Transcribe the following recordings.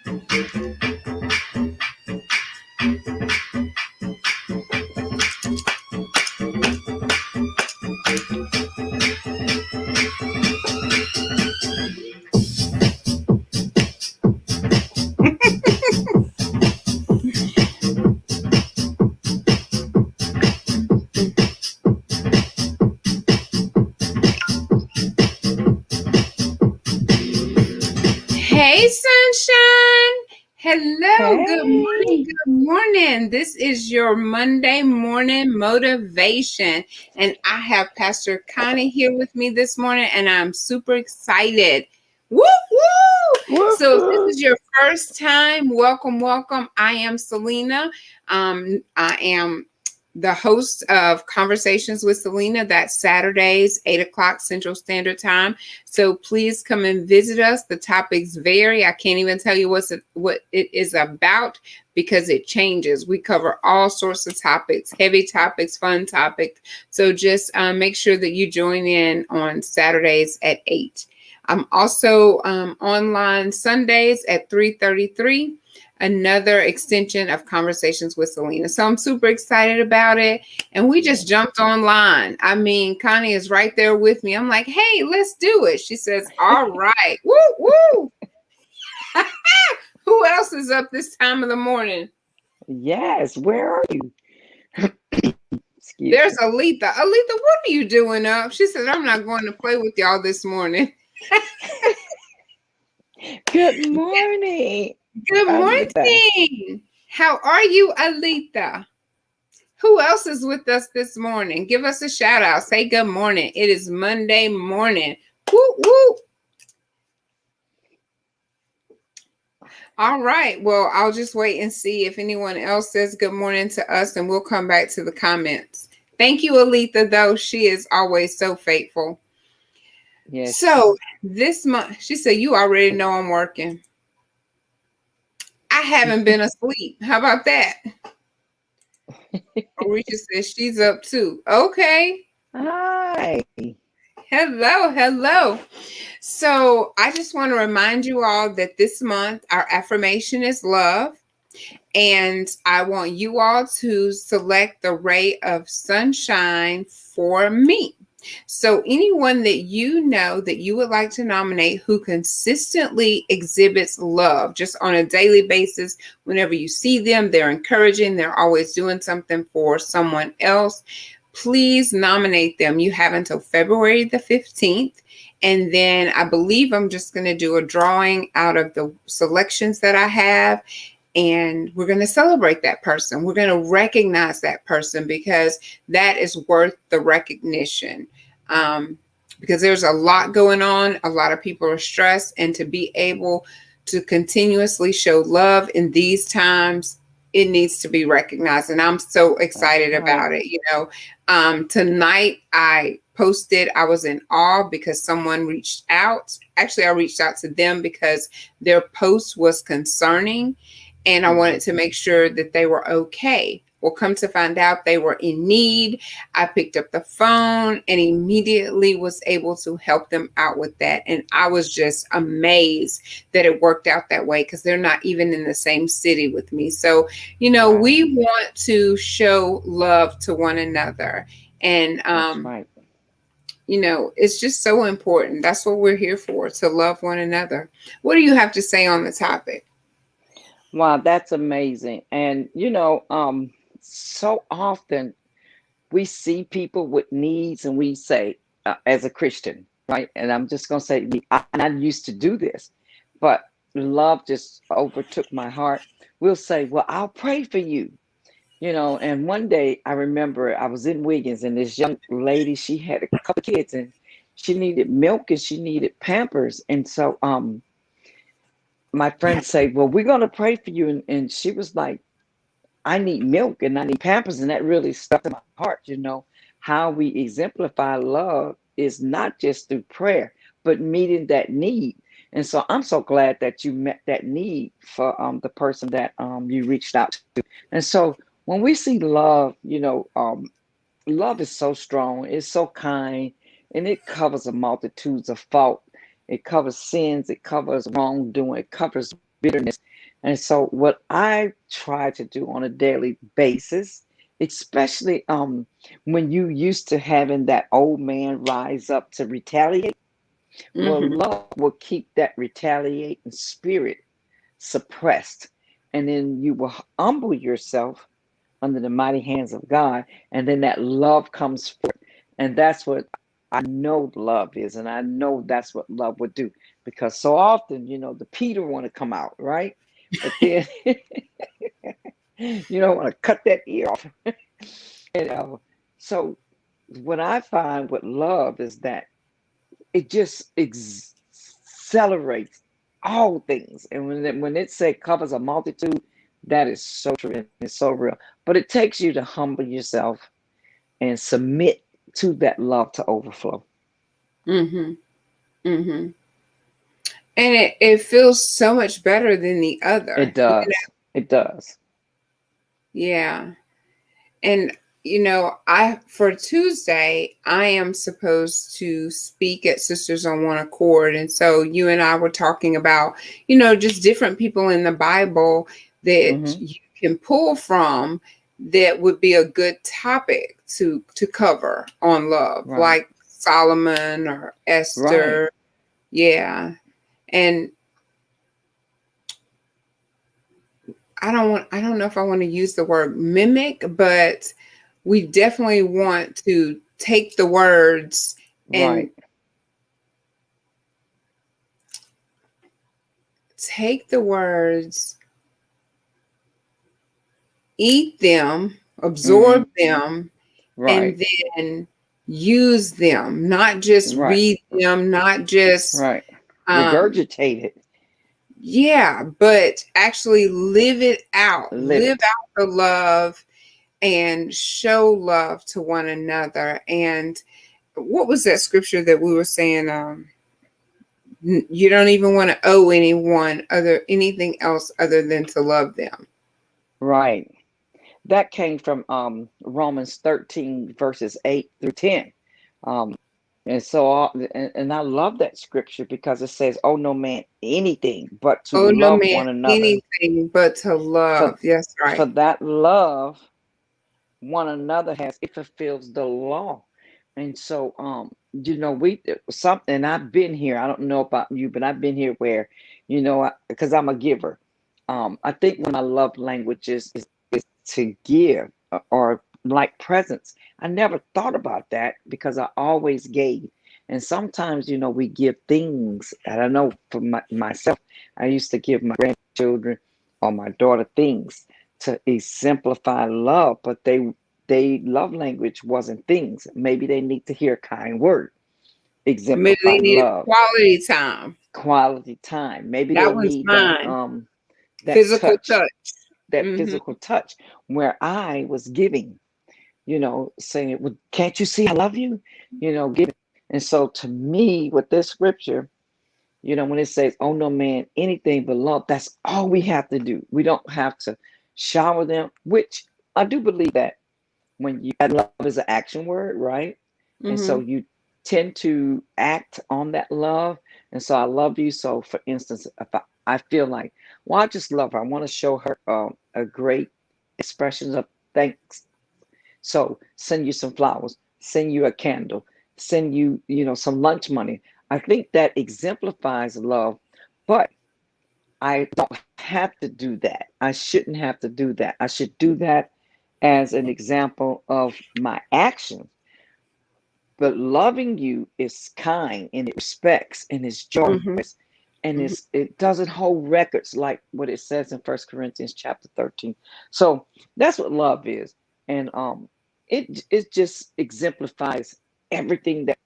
Hey, sunshine. Hello. Good morning. Hey, Good morning. This is your Monday morning motivation. And I have Pastor Connie here with me this morning, and I'm super excited. Woo, woo. whoop, So, if this whoop. is your first time, welcome, welcome. I am Selena. I am the host of Conversations with Selena. That's Saturdays, 8 o'clock Central Standard Time. So please come and visit us. The topics vary. I can't even tell you what it is about because it changes. We cover all sorts of topics, heavy topics, fun topics. So just make sure that you join in on Saturdays at 8. I'm also online Sundays at 3:33. Another extension of Conversations with Selena. So I'm super excited about it. And we just Yes. jumped online. I mean, Connie is right there with me. I'm like, hey, let's do it. She says, all right. Woo, woo. Who else is up this time of the morning? Yes. Where are you? Excuse There's me. Aletha. Aletha, what are you doing up? She said, I'm not going to play with y'all this morning. Good morning, Good Anita. morning. How are you, Aletha? Who else is with us this morning? Give us a shout out. Say good morning. It is Monday morning. Woo, woo. All right. Well, I'll just wait and see if anyone else says good morning to us, and we'll come back to the comments. Thank you, Aletha, though. She is always so faithful. Yes. So this month, she said, you already know I'm working. I haven't been asleep. How about that? Orisha says she's up too. Okay. Hi. Hello, hello. So I just want to remind you all that this month our affirmation is love. And I want you all to select the ray of sunshine for me. So, anyone that you know that you would like to nominate who consistently exhibits love just on a daily basis, whenever you see them, they're encouraging, they're always doing something for someone else, please nominate them. You have until February the 15th. And then I believe I'm just going to do a drawing out of the selections that I have, and we're going to celebrate that person. We're going to recognize that person because that is worth the recognition. Because there's a lot going on, a lot of people are stressed, and to be able to continuously show love in these times, it needs to be recognized. And I'm so That's excited right. about it. Tonight I posted, I was in awe because someone reached out. Actually, I reached out to them because their post was concerning and I wanted to Mhm. make sure that they were okay. Well, come to find out they were in need. I picked up the phone and immediately was able to help them out with that. And I was just amazed that it worked out that way because they're not even in the same city with me. So, Wow. we want to show love to one another. And, That's right. it's just so important. That's what we're here for, to love one another. What do you have to say on the topic? Wow, that's amazing. And so often we see people with needs and we say, as a Christian, right? And I'm just going to say, and I used to do this, but love just overtook my heart. We'll say, well, I'll pray for you, And one day I remember I was in Wiggins and this young lady, she had a couple of kids and she needed milk and she needed Pampers. And so my friend said, well, we're going to pray for you. And she was like, I need milk and I need Pampers. And that really stuck in my heart. How we exemplify love is not just through prayer, but meeting that need. And so I'm so glad that you met that need for the person that you reached out to. And so when we see love, love is so strong, it's so kind, and it covers a multitudes of fault. It covers sins, it covers wrongdoing, it covers bitterness. And so what I try to do on a daily basis, especially when you used to having that old man rise up to retaliate, well, Mm-hmm. love will keep that retaliating spirit suppressed. And then you will humble yourself under the mighty hands of God. And then that love comes forth. And that's what I know love is. And I know that's what love would do. Because so often, the Peter want to come out, right? But then you don't want to cut that ear off. And so what I find with love is that it just accelerates all things. And when it say covers a multitude, that is so true and it's so real. But it takes you to humble yourself and submit to that love to overflow. Mm-hmm. Mm-hmm. And it feels so much better than the It other. does. It does. Yeah. And I for Tuesday, I am supposed to speak at Sisters on One Accord. And so you and I were talking about, just different people in the Bible that Hmm. you can pull from that would be a good topic to cover on love, Right. like Solomon or Right. Esther. Yeah. And I don't know if I want to use the word mimic, but we definitely want to take the words and Right. take the words, eat them, Hmm. absorb them, Right. and then use them, not just Right. read them, not just Right. um Regurgitate it. yeah, but actually live it out. Live Live it. out the love and show love to one another. And what was that scripture that we were saying? You don't even want to owe anyone anything else other than to love them. Right. That came from Romans 13, verses 8 through 10. Um, and I love that scripture because it says, "Oh, no man anything but to Oh no love man, one another. anything but to For, love. Yes, for right. that love one another has, it fulfills the law." And so, we something I've been here. I don't know about you, but I've been here where, because I'm a giver. I think one of my love languages is to give or like presents. I never thought about that because I always gave. And sometimes, we give things. And I know for myself, I used to give my grandchildren or my daughter things to exemplify love, but they love language wasn't things. Maybe they need to hear a kind word, Maybe exemplify they needed love, quality time. quality time. Maybe they That one's need that mine. that Physical touch, touch. that Mm-hmm. physical touch, where I was giving, saying, "Well, can't you see I love you?" Giving. And so to me, with this scripture, when it says, "Oh no man, anything but love," that's all we have to do. We don't have to shower them, which I do believe that when you add love is an action word, right? And so Mm-hmm. you tend to act on that love. And so I love you. So for instance, if I feel like, well, I just love her. I want to show her a great expression of thanks. So send you some flowers, send you a candle, send you, some lunch money. I think that exemplifies love, but I don't have to do that. I shouldn't have to do that. I should do that as an example of my action. But loving you is kind and it respects and it's Mm-hmm. joyous and Mm-hmm. it doesn't hold records like what it says in First Corinthians chapter 13. So that's what love is. And it just exemplifies everything that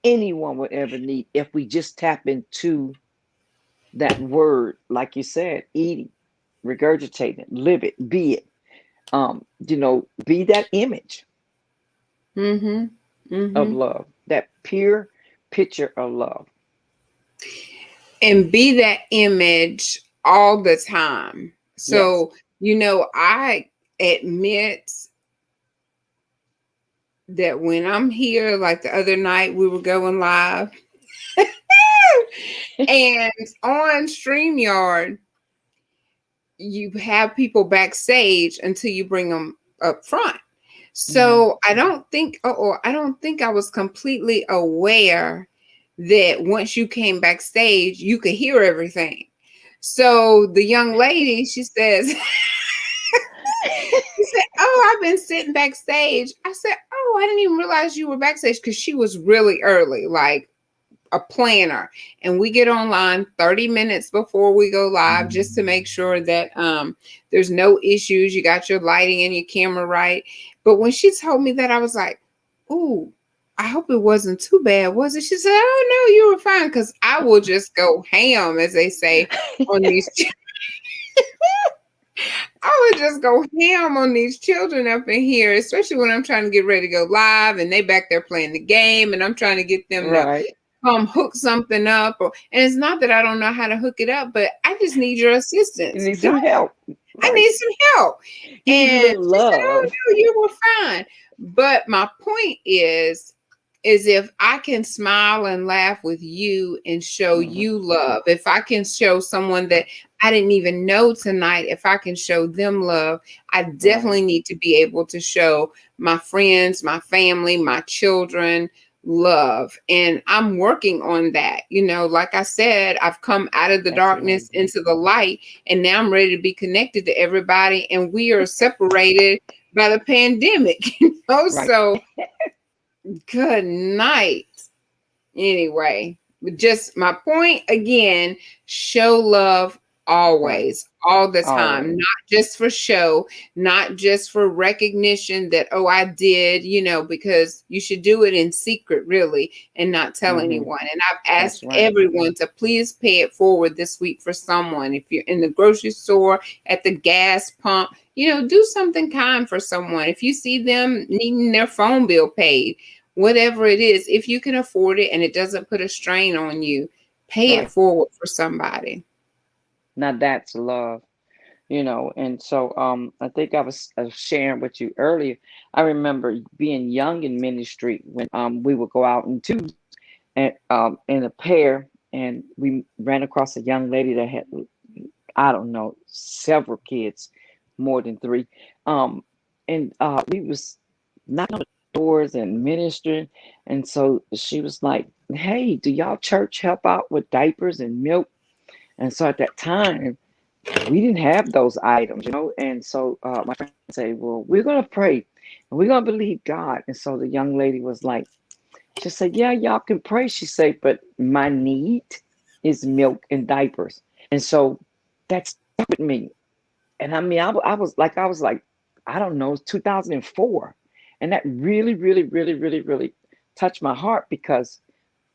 anyone would ever need if we just tap into that word, like you said, eating, regurgitating it, live it, be it. Be that image Mm-hmm. of Mm-hmm. love, that pure picture of love. And be that image all the time. Yes. So, I admit that when I'm here, like the other night, we were going live and on StreamYard, you have people backstage until you bring them up front. Hmm. So I don't think I was completely aware that once you came backstage, you could hear everything. So the young lady, she says, she said, "Oh, I've been sitting backstage." I said, "Oh, I didn't even realize you were backstage," because she was really early, like a planner. And we get online 30 minutes before we go live just to make sure that there's no issues. You got your lighting and your camera right. But when she told me that, I was like, "Ooh, I hope it wasn't too bad, was it?" She said, "Oh no, you were fine." Because I will just go ham, as they say, on these I would just go ham on these children up in here, especially when I'm trying to get ready to go live and they back there playing the game and I'm trying to get them to Right. hook something up. And it's not that I don't know how to hook it up, but I just need your You assistance. need some help. I Right. need some help. You need a And little she said, "Oh love. no, you were fine." But my point is if I can smile and laugh with you and show Mhm. you love, if I can show someone that I didn't even know tonight, if I can show them love, I Right. definitely need to be able to show my friends, my family, my children love. And I'm working on that. You know, like I said, I've come out of the That's darkness amazing. into the light, and now I'm ready to be connected to everybody. And we are separated by the pandemic, you know? Right. So, good night. Anyway, just my point again, show love Right. always, all the time, Always. not just for show, not just for recognition that, oh, I did, you know, because you should do it in secret, really, and not tell Hmm. anyone. And I've That's asked right. everyone to please pay it forward this week for someone. If you're in the grocery store, at the gas pump, you know, do something kind for someone. If you see them needing their phone bill paid, whatever it is, if you can afford it and it doesn't put a strain on you, pay it Right. forward for somebody. Now that's love. And so I think I was sharing with you earlier. I remember being young in ministry when we would go out in twos and in a pair, and we ran across a young lady that had, I don't know, several kids, more than three. Um, and we was knocking on the doors and ministering. And so she was like, "Hey, do y'all church help out with diapers and milk?" And so at that time, we didn't have those items. And so my friend said, "Well, we're gonna pray and we're gonna believe God." And so the young lady was like, she said, "Yeah, y'all can pray." She said, "But my need is milk and diapers." And so that stuck with me. And I mean, I was like, I don't know, it's 2004. And that really, really, really, really, really touched my heart, because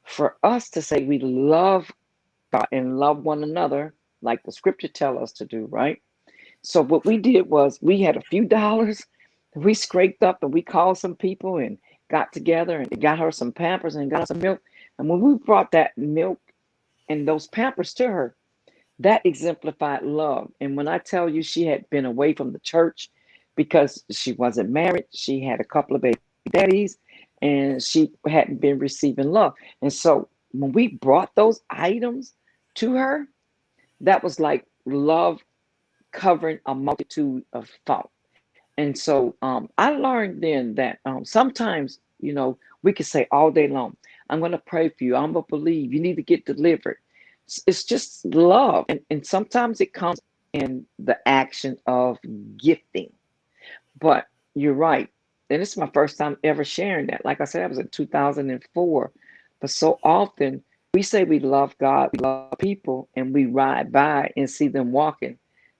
for us to say we love God and love one another, like the scripture tell us to do, right? So what we did was we had a few dollars, we scraped up and we called some people and got together and got her some Pampers and got her some milk. And when we brought that milk and those Pampers to her, that exemplified love. And when I tell you, she had been away from the church because she wasn't married, she had a couple of baby daddies, and she hadn't been receiving love. And so when we brought those items to her, that was like love covering a multitude of fault. And so I learned then that sometimes, we could say all day long, "I'm going to pray for you. I'm going to believe you need to get delivered." It's just love. And sometimes it comes in the action of gifting. But you're right. And this is my first time ever sharing that. Like I said, I was in 2004. But so often we say we love God, we love people, and we ride by and see them walking,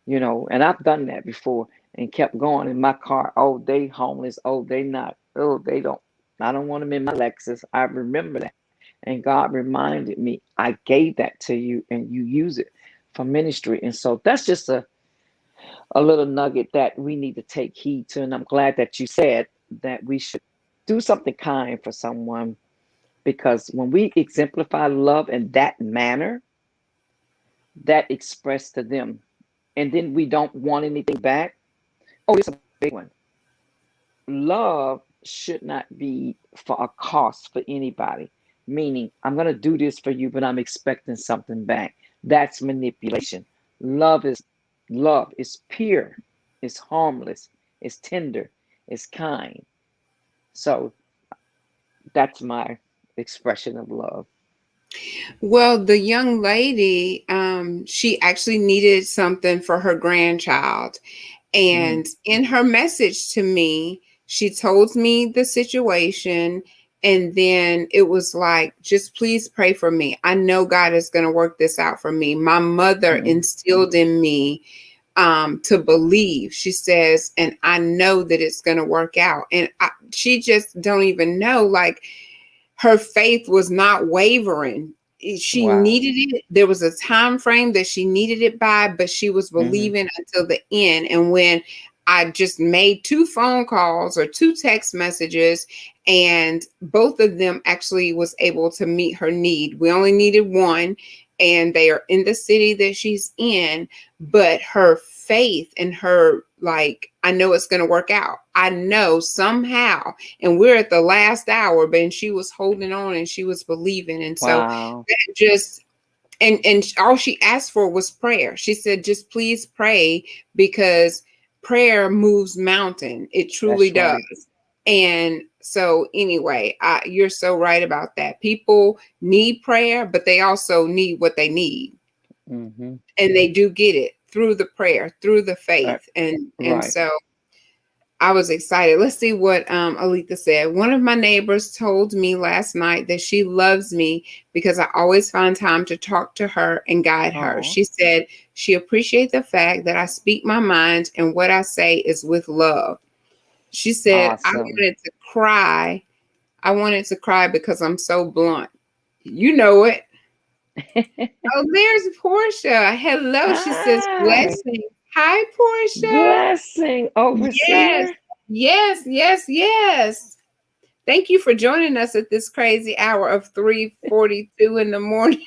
and I've done that before and kept going in my car. "Oh, they homeless. Oh, they not. Oh, they don't. I don't want them in my Lexus." I remember that. And God reminded me, I gave that to you and you use it for ministry. And so that's just a little nugget that we need to take heed to. And I'm glad that you said that we should do something kind for someone, because when we exemplify love in that manner, that expressed to them, and then we don't want anything back. Oh, it's a big one. Love should not be for a cost for anybody, meaning I'm going to do this for you, but I'm expecting something back. That's manipulation. Love is Love is pure, it's harmless, it's tender, it's kind. So that's my expression of love. Well, the young lady, she actually needed something for her grandchild. Mm, And in her message to me, she told me the situation. And then it was like, just please pray for me. I know God is going to work this out for me. My mother mm, instilled in me to believe. She says, and I know that it's going to work out. And she just don't even know. Like, her faith was not wavering. She wow. needed it. There was a time frame that she needed it by, but she was Hmm. believing until the end. And when I just made 2 phone calls or 2 text messages, and both of them actually was able to meet her need. We only needed one, and they are in the city that she's in, but her faith and her, like, I know it's going to work out. I know somehow, and we're at the last hour, but she was holding on and she was believing. And so Wow. that just, and all she asked for was prayer. She said, just please pray, because prayer moves mountain. It truly That's right. does. And so anyway, you're so right about that. People need prayer, but they also need what they need, Hmm. and they do get it through the prayer, through the Uh, faith. And right. so I was excited. Let's see what Alita said. One of my neighbors told me last night that she loves me because I always find time to talk to her and guide her. Oh, She said she appreciates the fact that I speak my mind and what I say is with love. She said, I awesome. wanted to cry. I wanted to cry because I'm so blunt. You know it. Oh, there's Portia. Hello. She says, Hi. blessing. Hi, Portia. Blessing, Yes. overseer. Yes, yes, yes. Thank you for joining us at this crazy hour of 3:42 in the morning.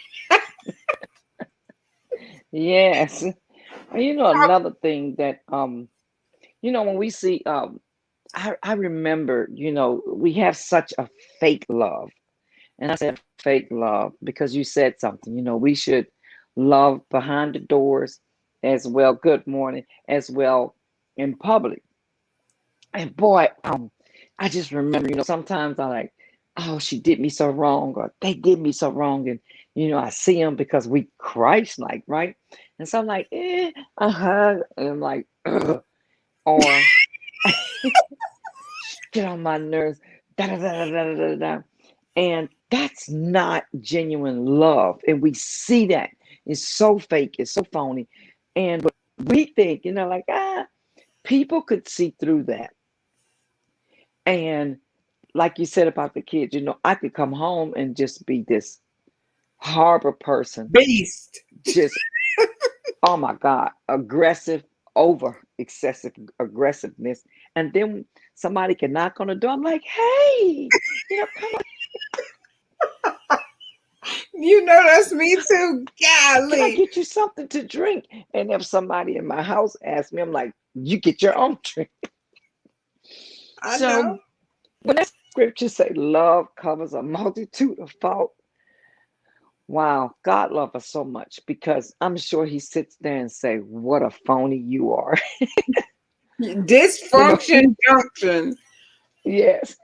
Yes. Another thing that when we see I remember, we have such a fake love. And I said fake love because you said something, we should love behind the doors as well, good morning, as well in public. And boy, I just remember, sometimes I like, oh, she did me so wrong, or they did me so wrong. And, I see them because we Christ like, right? And so I'm like, a hug. And I'm like, ugh. Or get on my nerves. Da, da, da, da, da, da, da. And that's not genuine love. And we see that. It's so fake, it's so phony. And but we think, like, people could see through that. And like you said about the kids, I could come home and just be this harbor person, Beast. just, oh my God, aggressive, over excessive aggressiveness. And then somebody can knock on the door. I'm like, hey, come on, You know that's me too. can I Golly. get you something to drink? And if somebody in my house asks me, I'm like, you get your own drink. I So know. when that scripture say love covers a multitude of fault, wow, God loves us so much because I'm sure he sits there and say, what a phony you are. you know, Dysfunction junction. yes.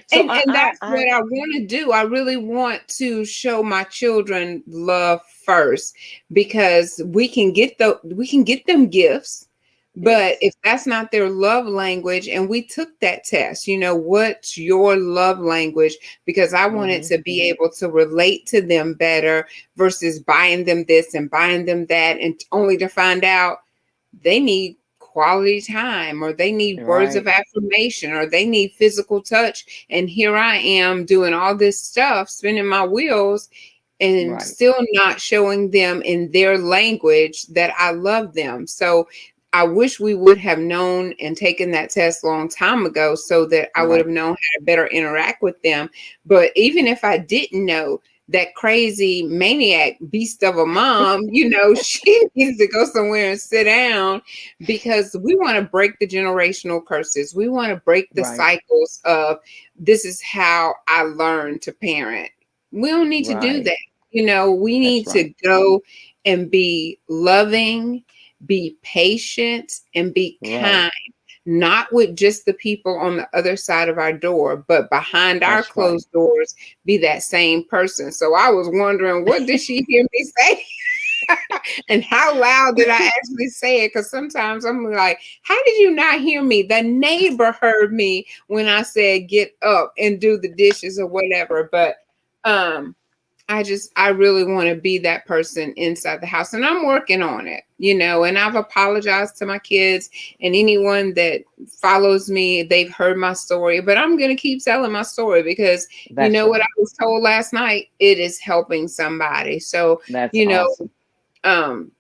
So And that's what I want to do. I really want to show my children love first, because we can get them gifts, but yes, if that's not their love language, and we took that test, what's your love language? Because I wanted hmm, to be able to relate to them better versus buying them this and buying them that, and only to find out they need quality time, or they need words of right, affirmation, or they need physical touch. And here I am doing all this stuff, spinning my wheels, and right, still not showing them in their language that I love them. So I wish we would have known and taken that test a long time ago, so that I would right, have known how to better interact with them. But even if I didn't know, that crazy maniac beast of a mom, she needs to go somewhere and sit down, because we want to break the generational curses. We want to break the right, cycles of, this is how I learned to parent. We don't need to do right. that. We That's need right. to go and be loving be patient and be Right. kind, not with just the people on the other side of our door, but behind our That's right. closed doors, be that same person. So I was wondering, what did she hear me say? And how loud did I actually say it? Because sometimes I'm like, how did you not hear me? The neighbor heard me when I said get up and do the dishes or whatever. But um I really want to be that person inside the house, and I'm working on it, and I've apologized to my kids and anyone that follows me. They've heard my story, but I'm going to keep telling my story because you That's know what I right. was told last night, it is helping somebody. So, That's you know, awesome. um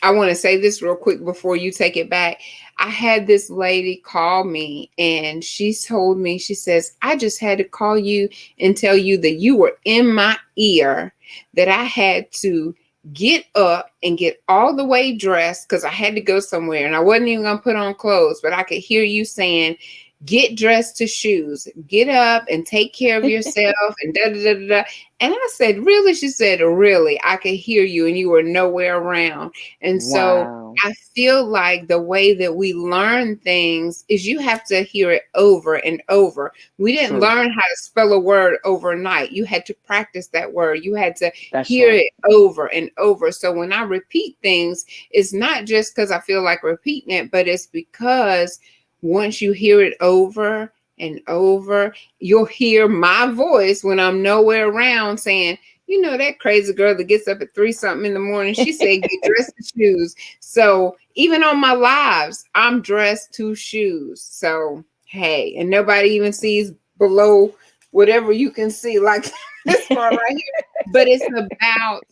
I want to say this real quick before you take it back. I had this lady call me and she told me, she says, I just had to call you and tell you that you were in my ear, that I had to get up and get all the way dressed because I had to go somewhere and I wasn't even going to put on clothes, but I could hear you saying, get dressed to shoes, get up and take care of yourself and da da da da. Da. And I said, really? She said, really? I could hear you and you were nowhere around. And so Wow. I feel like the way that we learn things is you have to hear it over and over. We didn't True. learn how to spell a word overnight. You had to practice that word. You had to That's hear right. it over and over. So when I repeat things, it's not just because I feel like repeating it, but it's because once you hear it over and over, you'll hear my voice when I'm nowhere around saying, that crazy girl that gets up at 3 something in the morning, she said, get dressed to shoes. So even on my lives, I'm dressed to shoes. So, hey, and nobody even sees below whatever you can see, like this part right here. But it's about,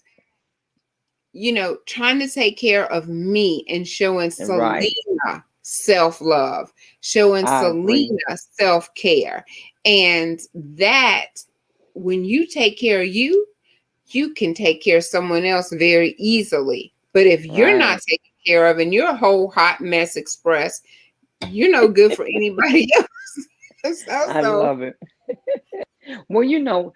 trying to take care of me and showing Right. Selena self love, showing I agree. Selena self care. And that when you take care of you, you can take care of someone else very easily. But if you're not Right. taken care of and you're a whole hot mess express, you're no good for anybody else. I So, love it. Well,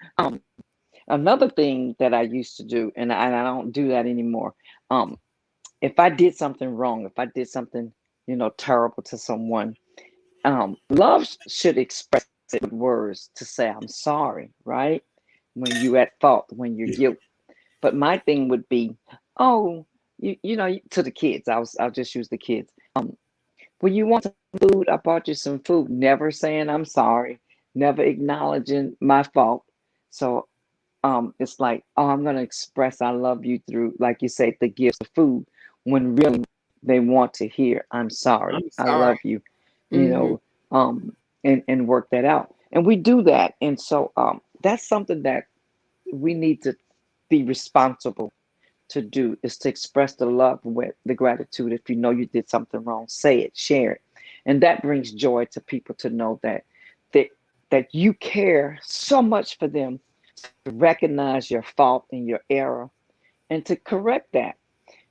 another thing that I used to do, and I don't do that anymore. Um, if I did something wrong, if I did something, terrible to someone, love should express it with words to say I'm sorry, right? When you're at fault, when you're guilty. But my thing would be, oh, to the kids. I'll just use the kids. When you want some food, I bought you some food. Never saying I'm sorry, never acknowledging my fault. So it's like, oh, I'm gonna express I love you through, like you say, the gifts of food, when really they want to hear I'm sorry, I'm I sorry. love you, you Hmm. know, and work that out. And we do that. And so that's something that we need to be responsible to do, is to express the love with the gratitude. If you know you did something wrong, say it, share it. And that brings joy to people to know that that you care so much for them, to recognize your fault and your error and to correct that.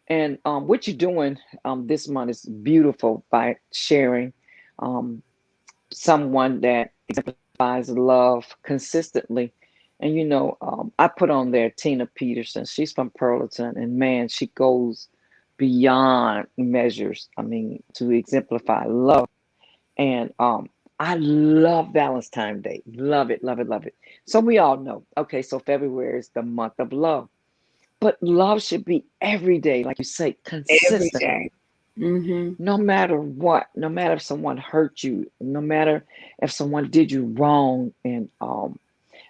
And what you're doing this month is beautiful by sharing um, someone that exemplifies love consistently. And I put on there Tina Peterson. She's from Pearlton, and man, she goes beyond measures. I mean, to exemplify love. And I love Valentine's Day. Love it, love it, love it. So we all know. Okay, so February is the month of love. But love should be every day, like you say, Every consistently. day. Hmm. No matter what, no matter if someone hurt you, no matter if someone did you wrong. And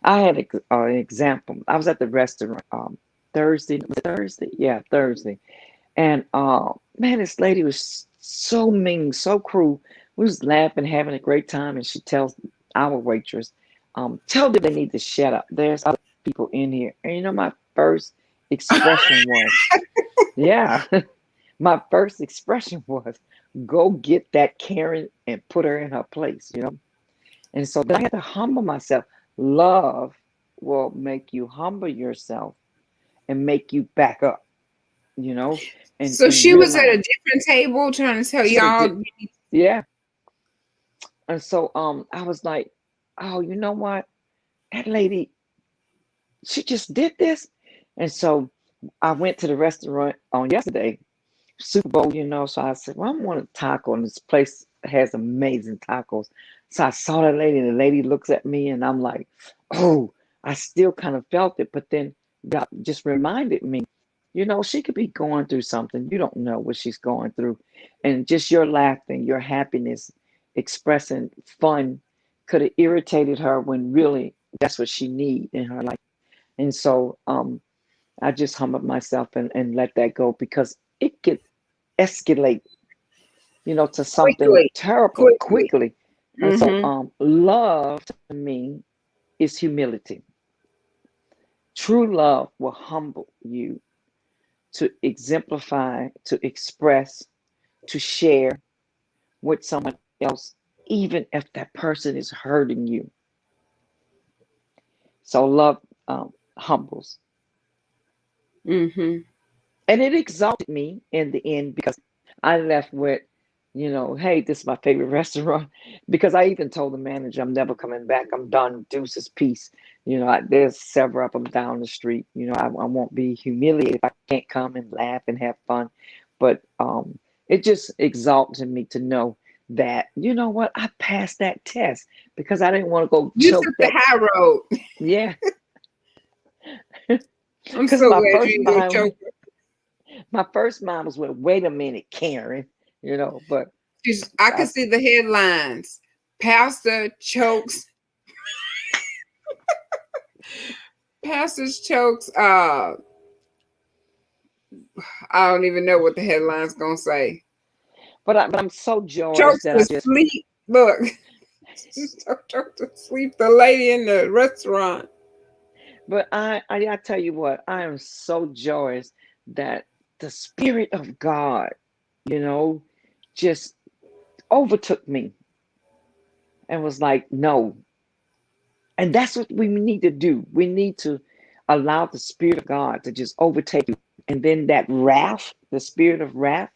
I had an example. I was at the restaurant Thursday. Was it Thursday? Yeah, Thursday. And man, this lady was so mean, so cruel. We was laughing, having a great time, and she tells our waitress, tell them they need to shut up. There's other people in here. And my first expression was, yeah, my first expression was, go get that Karen and put her in her place. And so then I had to humble myself. Love will make you humble yourself and make you back up, you know, So and she was at a realize different table trying to tell she said, y'all. yeah. And so I was like, oh, you know what? That lady, she just did this. And so I went to the restaurant on yesterday. Super Bowl, So I said, well, I want a taco, and this place has amazing tacos. So I saw that lady, and the lady looks at me, and I'm like, oh, I still kind of felt it, but then God just reminded me, she could be going through something. You don't know what she's going through. And just your laughing, your happiness, expressing fun could have irritated her when really that's what she needs in her life. And so I just humbled myself and let that go because it could escalate, to something Quickly, terrible quickly. quickly. And so Mm-hmm. love to me is humility. True love will humble you to exemplify, to express, to share with someone else, even if that person is hurting you. So love humbles. Mm-hmm. And it exalted me in the end because I left with, hey, this is my favorite restaurant. Because I even told the manager, I'm never coming back. I'm done. Deuces, peace. There's several of them down the street. I won't be humiliated if I can't come and laugh and have fun. But it just exalted me to know that, you know what, I passed that test because I didn't want to go You choke took the that. high road. Yeah, I'm because so glad you didn't go choke. my first mind was, well, wait a minute, Karen, but I I, could see the headlines. Pastor chokes. Pastor's chokes. I don't even know what the headline's gonna say. but I'm so joyous Chokes that to I just, sleep. Look, chokes to sleep. The lady in the restaurant. but I tell you what, I am so joyous that the Spirit of God, you know, just overtook me and was like, no. And that's what we need to do. We need to allow the Spirit of God to just overtake you. And then that wrath, the spirit of wrath,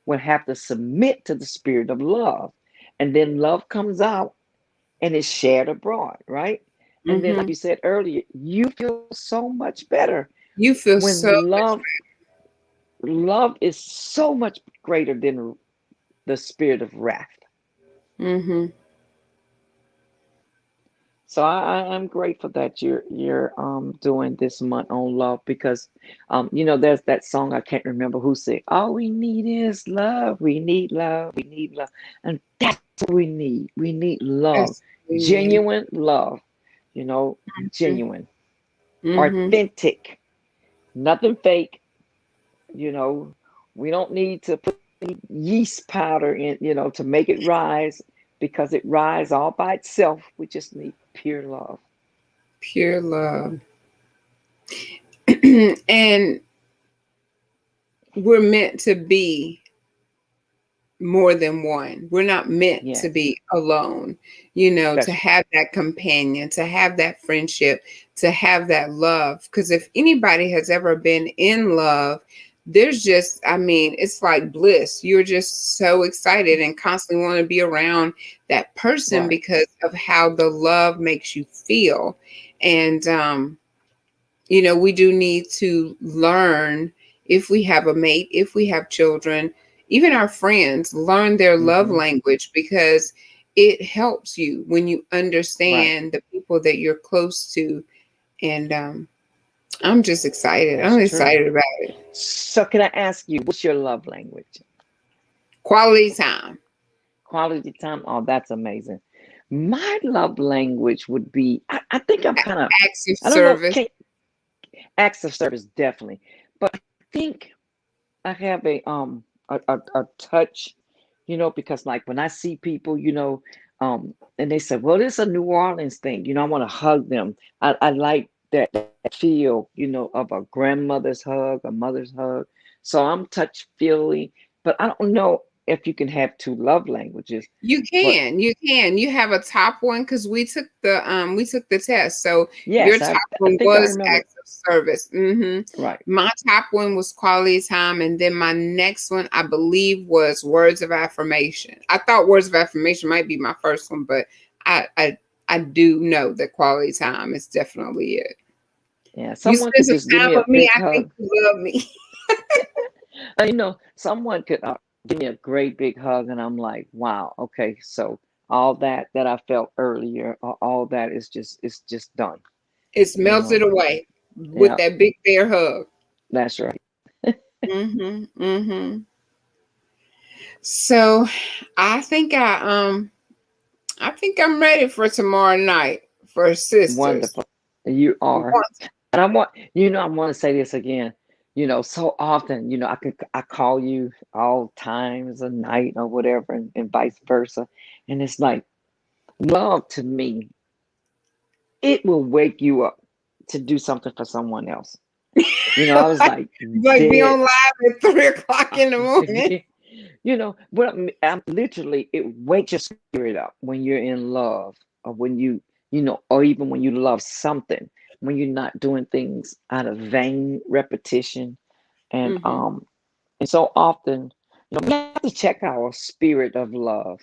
will have to submit to the spirit of love. And then love comes out and is shared abroad, right? And then, like Mm-hmm. you said earlier, you feel so much better You feel so. when love is so much greater than the spirit of wrath. Mm-hmm. So I'm grateful that you're doing this month on love because there's that song I can't remember who said, all we need is love, we need love, we need love. And that's what we need. We need love. Yes, we need. Genuine love, you know, genuine, Mm-hmm. authentic, nothing fake, you know. We don't need to put any yeast powder in, to make it rise because it rise all by itself. We just need pure love. Pure love. And we're meant to be more than one. We're not meant to Yes, be alone, to that's have that companion, to have that friendship, to have that love. Because if anybody has ever been in love, there's just, I mean, it's like bliss. You're just so excited and constantly want to be around that person right. because of how the love makes you feel. And, we do need to learn if we have a mate, if we have children, even our friends, learn their love Hmm. language because it helps you when you Right. understand the people that you're close to. And I'm just excited. That's I'm true. excited about it. So can I ask you, what's your love language? Quality time, Quality time? Oh, that's amazing. My love language would be, I think I'm kind of, acts of I don't know, service. can acts of service definitely. But I think I have a touch, because like when I see people, and they say, well, this is a New Orleans thing, I want to hug them. I like that feel, of a grandmother's hug, a mother's hug. So I'm touch feely, but I don't know if you can have two love languages. You But can, you can. You have a top one because we took the test. So your yes, I top I one think I was remember. acts of service. Right. My top one was quality time, and then my next one I believe was words of affirmation. I thought words of affirmation might be my first one, but I do know that quality time is definitely it. Yeah. You Someone spend could some just give time me a with me, big I think hug. you love me. Someone could give me a great big hug, and I'm like, wow, okay, so all that I felt earlier, all that is just it's just done. It's You melted know, away with yeah, that big bear hug. that's right. Mm-hmm. Mm-hmm. So I think I'm ready for tomorrow night for sisters. Wonderful. You are. Once- And I want to say this again. So often, I call you all times of night or whatever, and vice versa. And it's like love to me, it will wake you up to do something for someone else. I was like like be dead. on live at 3 o'clock in the morning. What I'm literally, it wakes your spirit up when you're in love, or when or even when you love something, when you're not doing things out of vain repetition. And Mm-hmm. so often, we have to check our spirit of love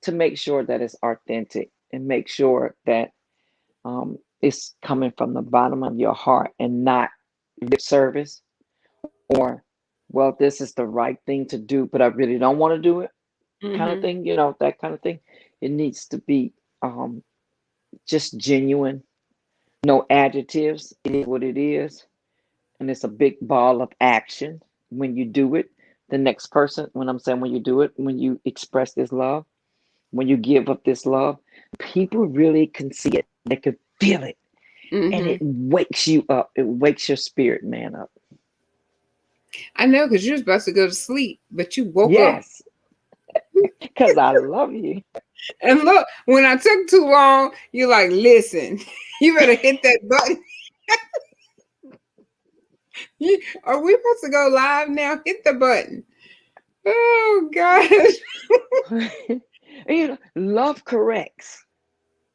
to make sure that it's authentic, and make sure that it's coming from the bottom of your heart, and not lip service, or, well, this is the right thing to do, but I really don't want to do it, kind of Mm-hmm. thing, that kind of thing. It needs to be just genuine, no adjectives. It is what it is. And it's a big ball of action when you do it. The next person, when I'm saying when you do it, when you express this love, when you give up this love, people really can see it. They can feel it. And it Mm-hmm. wakes you up. It wakes your spirit man up. I know, because you was about to go to sleep, but you woke up. Yes, because I love you. And look, when I took too long, you're like, listen, you better hit that button. Are we supposed to go live now? Hit the button. Oh gosh. Love corrects.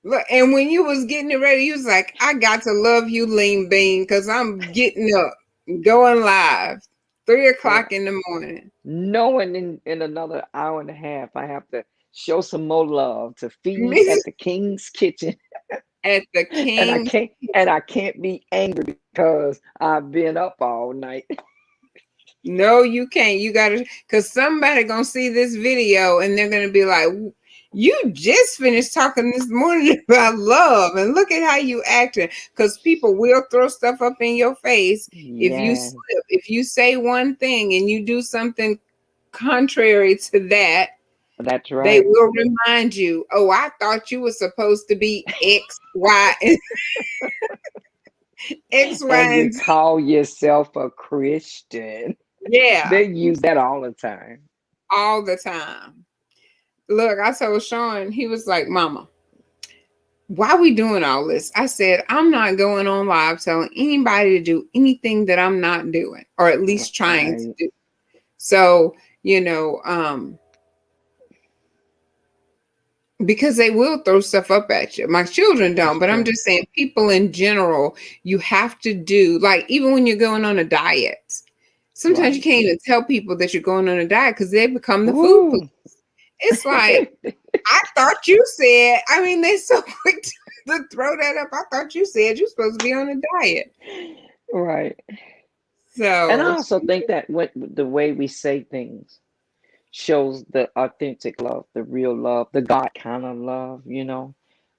Look, and when you was getting it ready, you was like, I got to love you, Lean Bean, because I'm getting up, going live, 3 o'clock in the morning. Knowing in another hour and a half, I have to show some more love to feed Me at the King's Kitchen, at the and I King. can't and I can't be angry because I've been up all night. No, you can't. You gotta, because somebody gonna see this video and they're gonna be like, you just finished talking this morning about love, and look at how you acting. Because people will throw stuff up in your face if you Yes, slip. If you say one thing and you do something contrary to that, that's they right. will remind you, oh, I thought you were supposed to be X, Y, and X, And Y, you and Z. call yourself a Christian. Yeah, They use that all the time. all the time. Look, I told Sean, he was like, Mama, why we doing all this? I said, I'm not going on live telling anybody to do anything that I'm not doing, or at least trying to Right. do. So, because they will throw stuff up at you. My children That's don't, but I'm true. just saying, people in general, you have to do, like, even when you're going on a diet, sometimes you Right. can't even tell people that you're going on a diet because they become the food police. Ooh. It's like, I thought you said, I mean, they so quick to throw that up. I thought you said you're supposed to be on a diet. Right. And I So, also think that what the way we say things shows the authentic love, the real love, the God kind of love.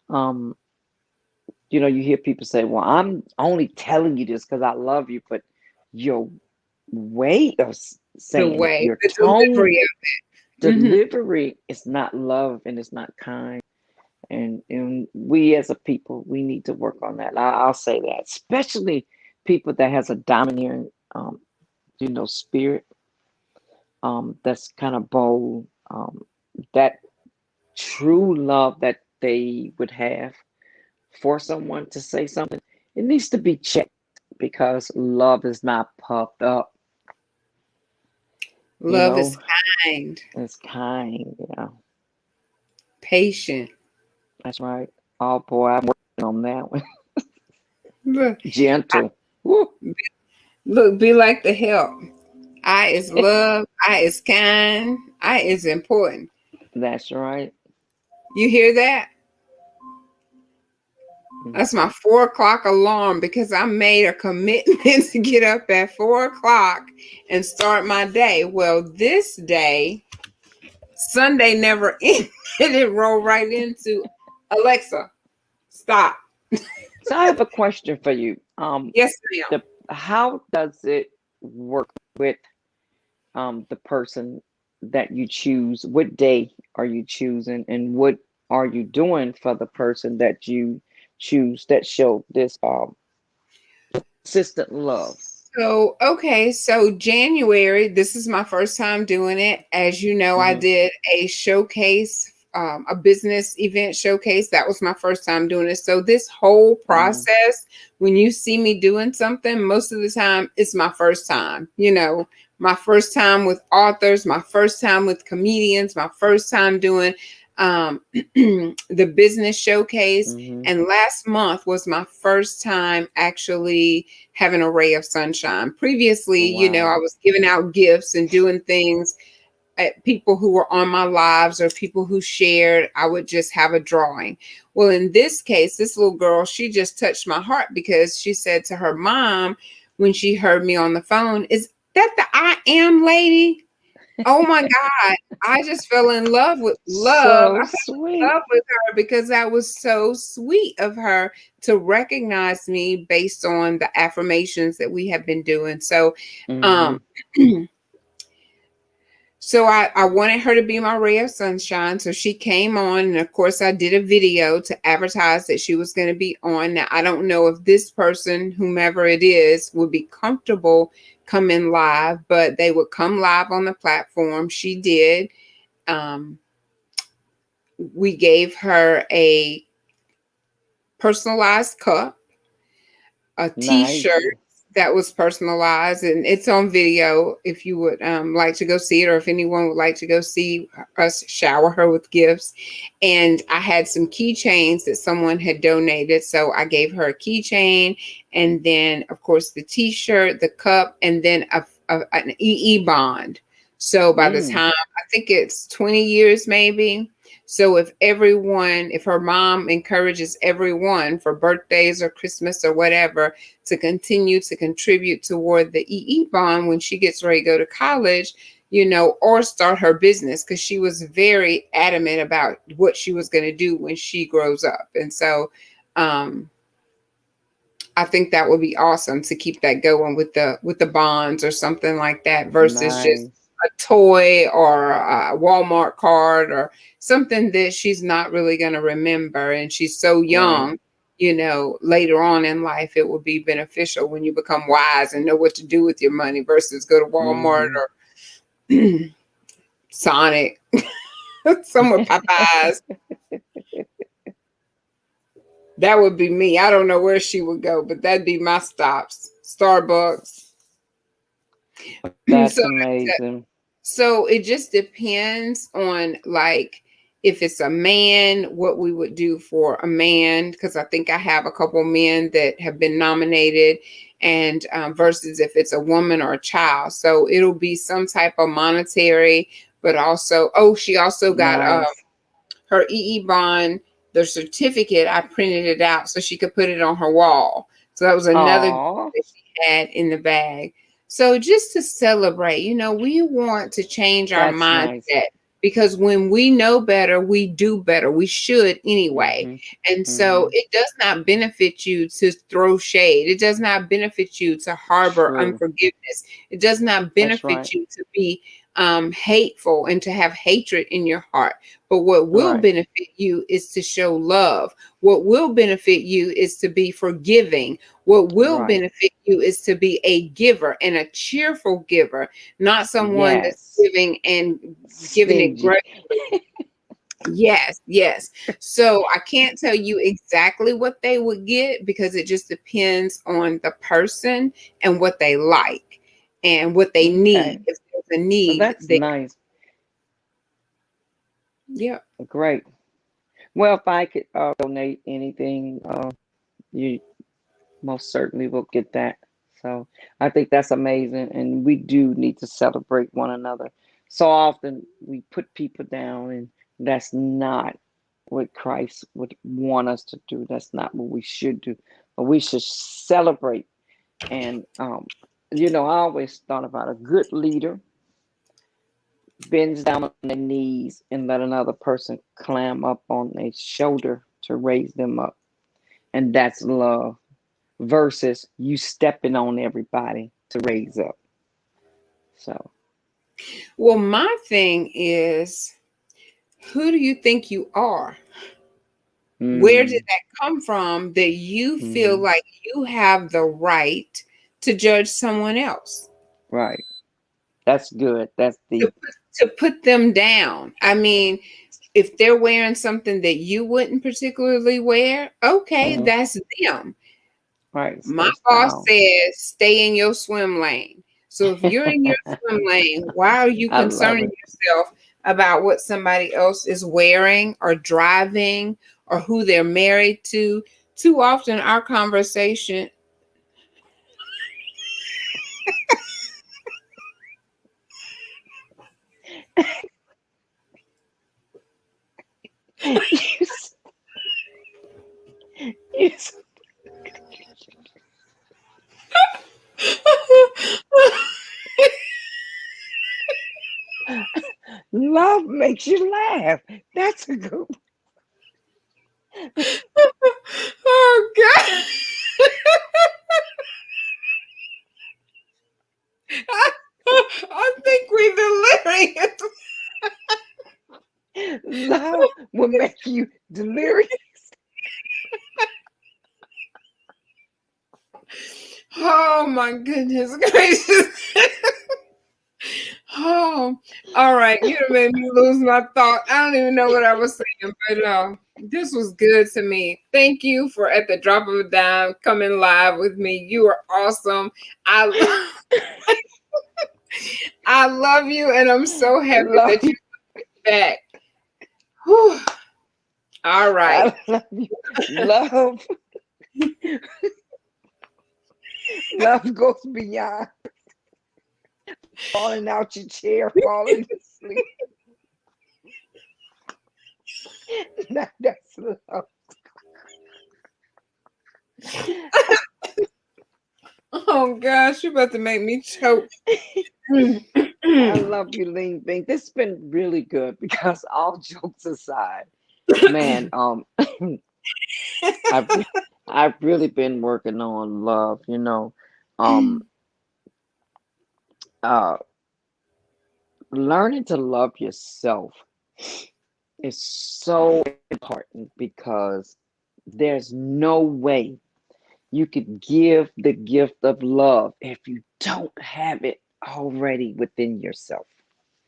Um, you hear people say, well, I'm only telling you this because I love you, but your way of the saying it, way, your the tone, delivery of it. delivery is not love, and it's not kind. And we as a people, we need to work on that. I'll say that, especially people that has a domineering, spirit, that's kind of bold, that true love that they would have for someone to say something, it needs to be checked, because love is not puffed up, you Love is know, kind, it's kind, patient. that's right. Oh boy, I'm working on that one. Look, Gentle. Woo. look, be like the help. I is love. I is kind. I is important. That's right. You hear that? Mm. That's my 4 o'clock alarm because I made a commitment to get up at 4 o'clock and start my day. Well, this day, Sunday never ended. It rolled right into Alexa, stop. So I have a question for you. Yes, ma'am. The how does it work with the person that you choose? What day are you choosing, and what are you doing for the person that you choose that show this consistent love? So, okay, so January, this is my first time doing it. As you know, I Hmm. did a showcase, a business event showcase. That was my first time doing it. So, this whole Hmm. process, when you see me doing something, most of the time it's my first time. My first time with authors, my first time with comedians, my first time doing the business showcase. Hmm. And last month was my first time actually having a ray of sunshine. Previously, I Wow. was giving out gifts and doing things at people who were on my lives or people who shared. I would just have a drawing. Well, in this case, this little girl, she just touched my heart because she said to her mom when she heard me on the phone, "Is that the I am lady?" Oh my God. I just fell in love with love. So I fell in sweet. love with her because that was so sweet of her to recognize me based on the affirmations that we have been doing. So, um, Hmm. so I wanted her to be my ray of sunshine. So she came on, and of course, I did a video to advertise that she was going to be on. Now, I don't know if this person, whomever it is, would be comfortable coming live, but they would come live on the platform. She did. Um, we gave her a personalized cup, a Nice. t-shirt that was personalized, and it's on video if you would like to go see it, or if anyone would like to go see us shower her with gifts. And I had some keychains that someone had donated, so I gave her a keychain, and then of course the t-shirt, the cup, and then an bond. So by the Mm. time, I think it's 20 years maybe. So if her mom encourages everyone for birthdays or Christmas or whatever to continue to contribute toward the bond when she gets ready to go to college, or start her business, because she was very adamant about what she was going to do when she grows up. And so um, I think that would be awesome to keep that going with the bonds or something like that, versus just Nice. a toy or a Walmart card or something that she's not really going to remember, and she's so Right. young. Later on in life, it will be beneficial when you become wise and know what to do with your money, versus go to Walmart Hmm. or Sonic, somewhere Popeyes. That would be me. I don't know where she would go, but that'd be my stops. Starbucks. That's so amazing. so it just depends on, like, if it's a man, what we would do for a man, because I think I have a couple men that have been nominated, and versus if it's a woman or a child. So it'll be some type of monetary, but also, oh, she also got Nice. her bond, the certificate. I printed it out so she could put it on her wall. So that was another gift Oh, that she had in the bag. So just to celebrate, we want to change our that's nice. mindset, because when we know better, we do better. We should anyway. Hmm. And so Hmm. it does not benefit you to throw shade. It does not benefit you to harbor True. unforgiveness. It does not That's right. benefit you to be hateful and to have hatred in your heart. But what will Right. benefit you is to show love. What will benefit you is to be forgiving. What will Right. benefit you is to be a giver, and a cheerful giver, not someone that's Yes. giving and giving it Stingy. grudgingly. Yes, yes. So I can't tell you exactly what they would get, because it just depends on the person and what they like and what they need. Okay. If there's a Well, need, that's nice. yeah. Great. Well, if I could donate anything, you most certainly will get that. So I think that's amazing. And we do need to celebrate one another. So often we put people down, and that's not what Christ would want us to do. That's not what we should do. But we should celebrate. And I always thought about a good leader bends down on their knees and let another person climb up on their shoulder to raise them up. And that's love versus you stepping on everybody to raise up. So, Well, my thing is, who do you think you are? Where did mm, that come from that you feel mhm, like you have the right to judge someone else? right. That's good. That's To deep. put them down. I mean, if they're wearing something that you wouldn't particularly wear, okay, Mhm, that's them. right. It's My their boss style. says stay in your swim lane. So if you're in your swim lane, why are you I love concerning it. yourself about what somebody else is wearing or driving or who they're married to? Too often our conversation You, you love makes you laugh. That's a good Oh God. I think we're delirious. one. Love will make you delirious. Oh my goodness gracious. Oh, all right. You done made me lose my thought. I don't even know what I was saying, but this was good to me. Thank you for at the drop of a dime coming live with me. You are awesome. I I love you, and I'm so happy Love that you. you're back. Whew. All right. I love you. Love, love goes beyond falling out your chair, falling asleep. That's love. Oh gosh, you're about to make me choke. I love you, Lean Bean. This has been really good because all jokes aside, man, I've I've really been working on love, uh learning to love yourself is so important because there's no way you could give the gift of love if you don't have it already within yourself.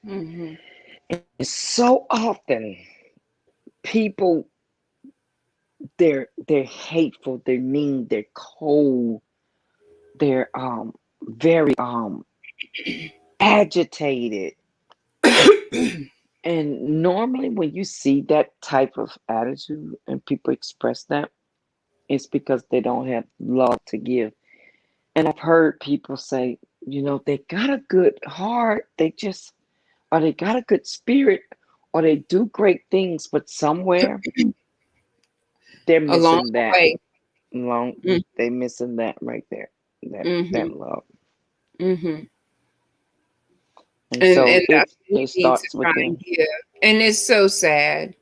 Mhm. And so often people they're hateful, they're mean, they're cold, they're very agitated. And normally when you see that type of attitude and people express that, it's because they don't have love to give. And I've heard people say, they got a good heart, or they got a good spirit, or they do great things, but somewhere they're Along missing the that. way. Long, Mm, they missing that right there. That mhm. love. Mhm. And And so that's it what it we need to starts try and within. give. And it's so sad.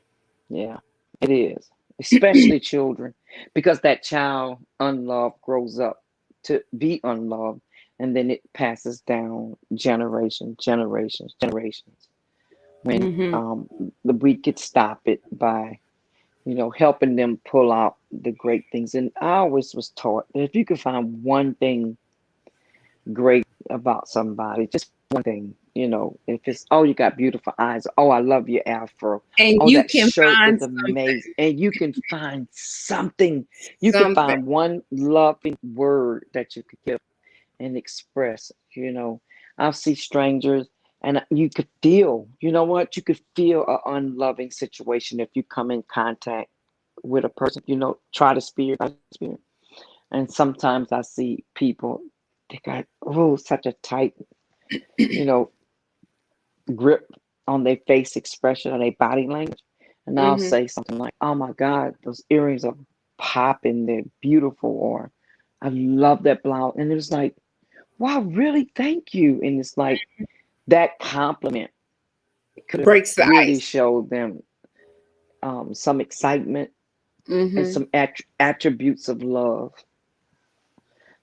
Yeah, it is. Especially children, because that child unloved grows up to be unloved, and then it passes down generations. When Mhm. we could stop it by, helping them pull out the great things. And I always was taught that if you could find one thing great about somebody, just one thing, if it's, oh, you got beautiful eyes, oh, I love your afro, And oh, you that can shirt find is amazing, and you can find something, you can something. find one loving word that you could give and express, I'll see strangers and you could feel, you know what, you could feel an unloving situation if you come in contact with a person, try to spirit. And sometimes I see people, they got, oh, such a tight, you know, grip on their face expression, on their body language. And I'll Mm-hmm. say something like, "Oh my God, those earrings are popping. They're beautiful," or "I love that blouse." And it was like, "Wow, really? Thank you." And it's like that compliment could have Breaks the really ice. showed them some excitement and Mm-hmm. some attributes of love.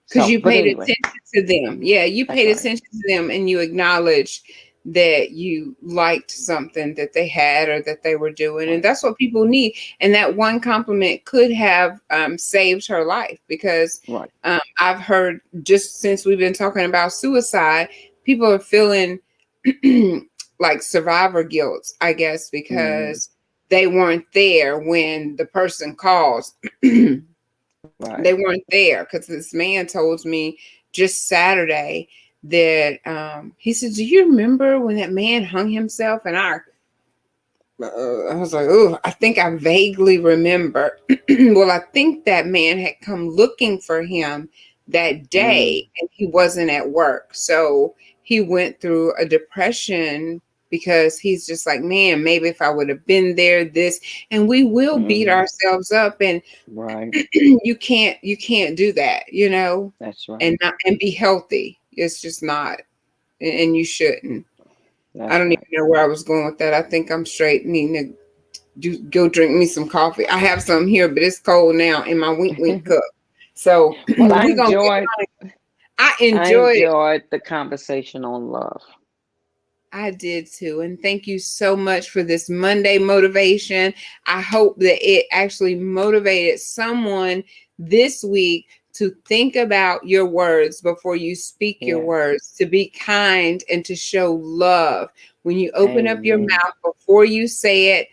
Because So, you but paid anyway, attention to them. Yeah, you that's paid right. attention to them and you acknowledged that you liked something that they had or that they were doing. And Right. that's what people need. And that one compliment could have saved her life because Right. I've heard just since we've been talking about suicide, people are feeling like survivor guilt, I guess, Mm, because they weren't there when the person calls. right. They weren't there because this man told me just Saturday that he said, "Do you remember when that man hung himself?" And I was like, "Oh, I think I vaguely remember." Well, I think that man had come looking for him that Mm, day and he wasn't at work. So he went through a depression because he's just like, man, maybe if I would have been there, this, and we will beat mm, ourselves up. And right. you can't do that, That's right. and not and be healthy. It's just not, and you shouldn't. I That's don't even right. know where I was going with that. I think I'm straight needing to go drink me some coffee. I have some here, but it's cold now in my wink wink cup. So Well, I we're gonna get enjoyed mine. I I enjoyed it. enjoyed the conversation on love. I did too. And thank you so much for this Monday motivation. I hope that it actually motivated someone this week to think about your words before you speak your Yes. words, to be kind and to show love. When you open up your Amen. mouth before you say it,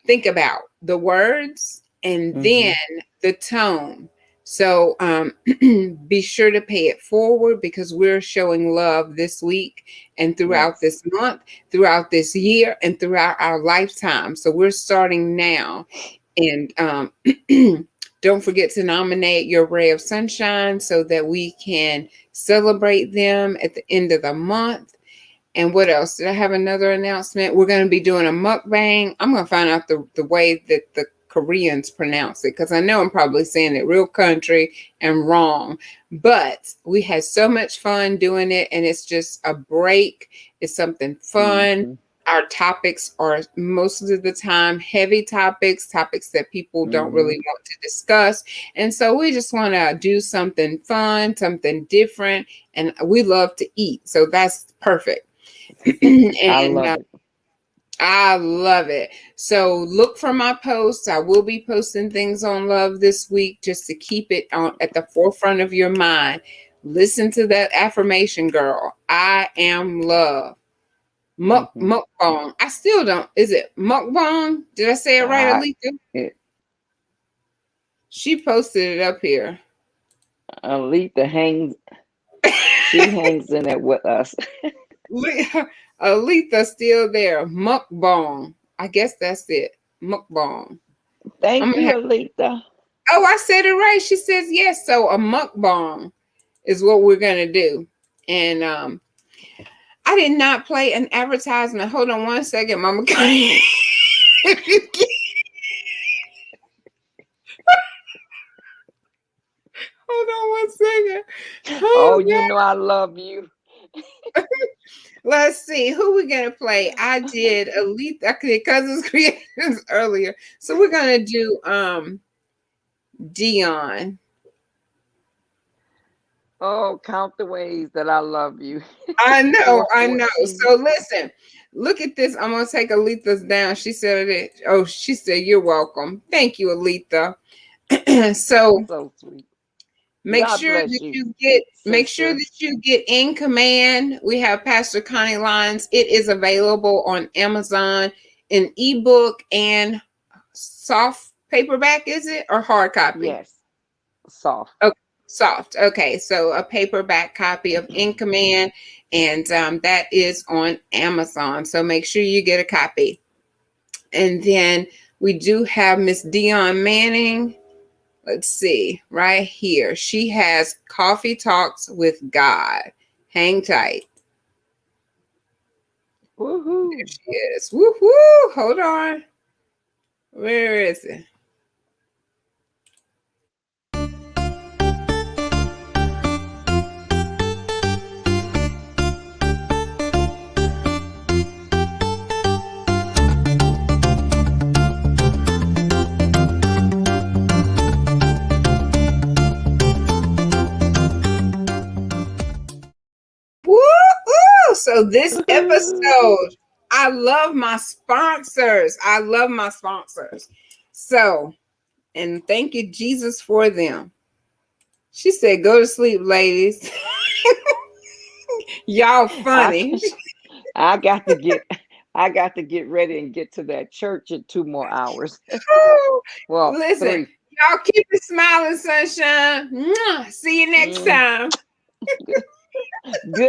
think about the words and then Hmm. the tone. So be sure to pay it forward because we're showing love this week and throughout Yes. this month, throughout this year, and throughout our lifetime. So we're starting now. And don't forget to nominate your ray of sunshine so that we can celebrate them at the end of the month. And what else? Did I have another announcement? We're going to be doing a mukbang. I'm going to find out the way that the Koreans pronounce it because I know I'm probably saying it real country and wrong. But we had so much fun doing it, and it's just a break. It's something fun. Hmm. Our topics are most of the time heavy topics that people don't Hmm. really want to discuss. And so we just want to do something fun, something different, and we love to eat. So that's perfect. I and love it. I love it. So look for my posts. I will be posting things on love this week just to keep it on at the forefront of your mind. Listen to that affirmation, girl. I am love. Hmm. Mukbang. I still don't. Is it mukbang? Did I say it right, I, Alita? it, She posted it up here. Alita hangs. She hangs in there with us. Alita still there. Mukbang. I guess that's it. Mukbang. I'm Thank gonna you, have. Alita. Oh, I said it right. She says yes. So a mukbang is what we're gonna do. And I did not play an advertisement. Hold on one second, Mama Connie. Hold on one second. Oh, Oh you know I love you. God. Let's see who we gonna play. I did Elite. I did Cousins Creations earlier. So we're gonna do Dion. Oh, count the ways that I love you. I know, Four I know. fourteen. So listen, look at this. I'm gonna take Aletha's down. She said it. Oh, she said you're welcome. Thank you, Aletha. So So sweet. make God sure bless that you, you get sister. In command. We have Pastor Connie Lines. It is available on Amazon in ebook and soft paperback, is it? Or hard copy? Yes, soft. Oh, soft. Okay, so a paperback copy of In Command, and that is on Amazon. So make sure you get a copy. And then we do have Miss Dion Manning. Let's see, right here. She has Coffee Talks with God. Hang tight. There Woohoo. she is. Woo-hoo. Hold on. Where is it? Woo! Ooh, so this episode, I love my sponsors. I love my sponsors. So, and thank you, Jesus, for them. She said, "Go to sleep, ladies." Y'all I funny. I got to get I got to get ready and get to that church in 2 more hours. Well, Listen, 3. y'all keep it smiling, sunshine. Mwah. See you next Mm, time. good